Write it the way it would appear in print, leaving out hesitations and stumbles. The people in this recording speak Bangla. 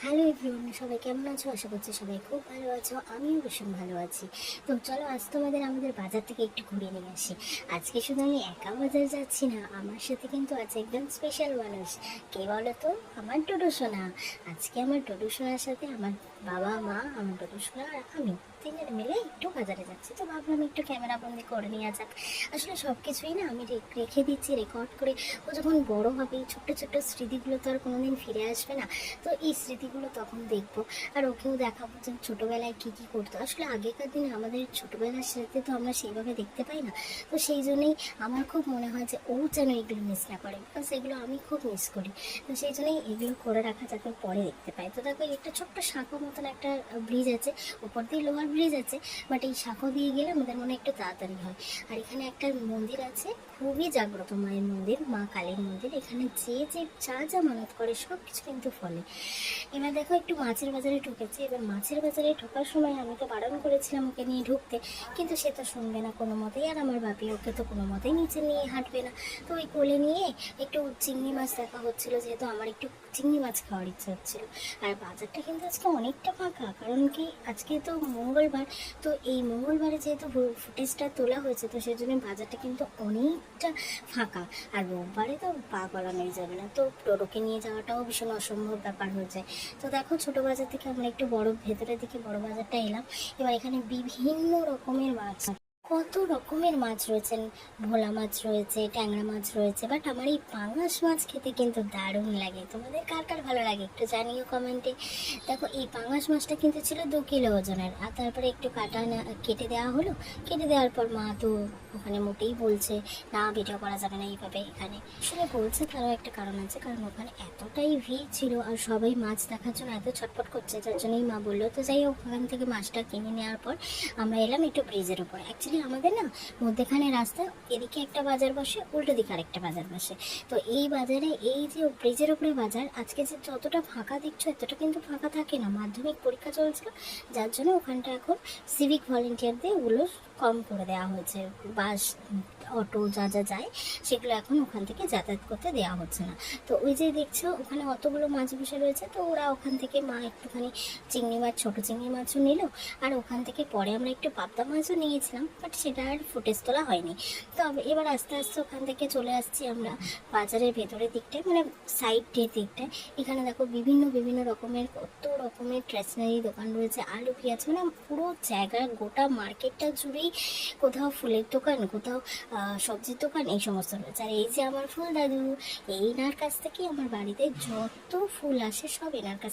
হ্যালো এভরিওয়ান, সবাই কেমন আছো? আশা করছি সবাই খুব ভালো আছো। আমিও ভীষণ ভালো আছি। তো চলো আজ তোমাদের আমাদের বাজার থেকে একটু ঘুরে নিয়ে আসি। আজকে শুধু আমি একা বাজার যাচ্ছি না, আমার সাথে কিন্তু আছে একদম স্পেশাল মানুষ। কে বলো তো? আমার ডুডু সোনা। আজকে আমার ডুডু সোনার সাথে আমার বাবা মা, আমার ডুডু সোনা আর আমি তিনজন মিলে একটু বাজারে যাচ্ছি। তো ভাবলাম একটু ক্যামেরা বন্দি করে নেওয়া যাক। আসলে সব কিছুই না আমি রেখে দিচ্ছি রেকর্ড করে। ও যখন বড় হবে এই ছোট্ট ছোট্ট স্মৃতিগুলো তো আর কোনোদিন ফিরে আসবে না। তো এই স্মৃতিগুলো তখন দেখবো, আর ওকেও দেখাবো যে ছোটোবেলায় কী কী করতো। আসলে আগেকার দিনে আমাদের ছোটোবেলার স্মৃতি তো আমরা সেইভাবে দেখতে পাই না। তো সেই জন্যই আমার খুব মনে হয় যে ও যেন এগুলো মিস না করে, বিকজ এগুলো আমি খুব মিস করি। তো সেই জন্যই এগুলো করে রাখা যাতে পরে দেখতে পাই। তো দেখো একটা ছোট্ট শাঁখো মতন একটা ব্রিজ আছে, উপর দিয়ে লোহার ব্রিজ আছে, বাট এই শাঁখো দিয়ে গেলে আমাদের মনে একটু তাড়াতাড়ি হয়। আর এখানে একটা মন্দির আছে, খুবই জাগ্রত মায়ের মন্দির, মা কালীর মন্দির। এখানে যে যে যা যা মানত করে সব কিছু কিন্তু ফলে। এবার দেখো একটু মাছের বাজারে ঢুকেছে। এবার মাছের বাজারে ঢোকার সময় আমি তো বারণ করেছিলাম ওকে নিয়ে ঢুকতে, কিন্তু সে তো শুনবে না কোনো মতেই। আর আমার বাপি ওকে তো কোনো মতেই নিচে নিয়ে হাঁটবে না। তো ওই কোলে নিয়ে একটু চিংড়ি মাছ দেখা হচ্ছিলো, যেহেতু আমার একটু চিংড়ি মাছ খাওয়ার ইচ্ছে হচ্ছিলো। আর বাজারটা কিন্তু আজকে অনেকটা ফাঁকা, কারণ কি আজকে তো মঙ্গলবার। তো এই মঙ্গলবারে যেহেতু ফুটেজটা তোলা হয়েছে, তো সেই জন্য বাজারটা কিন্তু অনেকটা ফাঁকা। আর রোববারে তো পা গলানোই যাবে না, তো টোটোকে নিয়ে যাওয়াটাও ভীষণ অসম্ভব ব্যাপার হয়ে যায়। তো দেখো ছোট বাজার থেকে আমরা একটু বড় ভেতরের দিকে বড় বাজারটা এলাম। এবার এখানে বিভিন্ন রকমের মাছ, কত রকমের মাছ রয়েছেন। ভোলা মাছ রয়েছে, ট্যাংরা মাছ রয়েছে, বাট আমার এই পাঙাশ মাছ খেতে কিন্তু দারুণ লাগে। তোমাদের কার কার ভালো লাগে একটু জানিও কমেন্টে। দেখো এই পাঙাশ মাছটা কিন্তু ছিল 2 কিলো ওজনের। আর তারপরে একটু কেটে দেওয়া হলো। কেটে দেওয়ার পর মা তো ওখানে মোটেই বলছে না, ভিডিও করা যাবে না এইভাবে এখানে। আসলে বলছে তারও একটা কারণ আছে, কারণ ওখানে এতটাই ভিড় ছিল আর সবাই মাছ দেখার জন্য এত ছটফট করছে, যার জন্যই মা বললো। তো যাই হোক, ওখান থেকে মাছটা কিনে নেওয়ার পর আমরা এলাম একটু ব্রিজের উপর। অ্যাকচুয়ালি আমাদের না মধ্যেখানে রাস্তা, এদিকে একটা বাজার বসে, উল্টো দিকে আরেকটা বাজার বসে। তো এই বাজারে এই যে ব্রিজের উপরে বাজার, আজকে যে যতটা ফাঁকা দেখছো এতটা কিন্তু ফাঁকা থাকে না। মাধ্যমিক পরীক্ষা চলছিল, যার জন্য ওখানটা এখন সিভিক ভলেন্টিয়ারদের ওগুলো কম করে দেওয়া হয়েছে। বাস, অটো যা যা যায় সেগুলো এখন ওখান থেকে যাতায়াত করতে দেওয়া হচ্ছে না। তো ওই যে দেখছো ওখানে অতগুলো মাছ বসে রয়েছে, তো ওরা ওখান থেকে মা একটুখানি চিংড়ি মাছ, ছোটো চিংড়ি মাছও নিল। আর ওখান থেকে পরে আমরা একটু পাবদা মাছও নিয়েছিলাম, বাট সেটা আর ফুটেজ তোলা হয়নি। তো এবার আস্তে আস্তে ওখান থেকে চলে আসছি আমরা বাজারের ভেতরের দিকটায়, মানে সাইডের দিকটায়। এখানে দেখো বিভিন্ন বিভিন্ন রকমের, কত রকমের স্টেশনারি দোকান রয়েছে, আলু পেঁয়াজ, মানে পুরো জায়গা গোটা মার্কেটটা জুড়েই কোথাও ফুলের দোকান, কোথাও সবজির দোকান, এই সমস্ত রয়েছে। আর এই যে আমার ফুল দাদু, এই এনার কাছ থেকে আমার বাড়িতে যত ফুল আসে সব এনার কাছ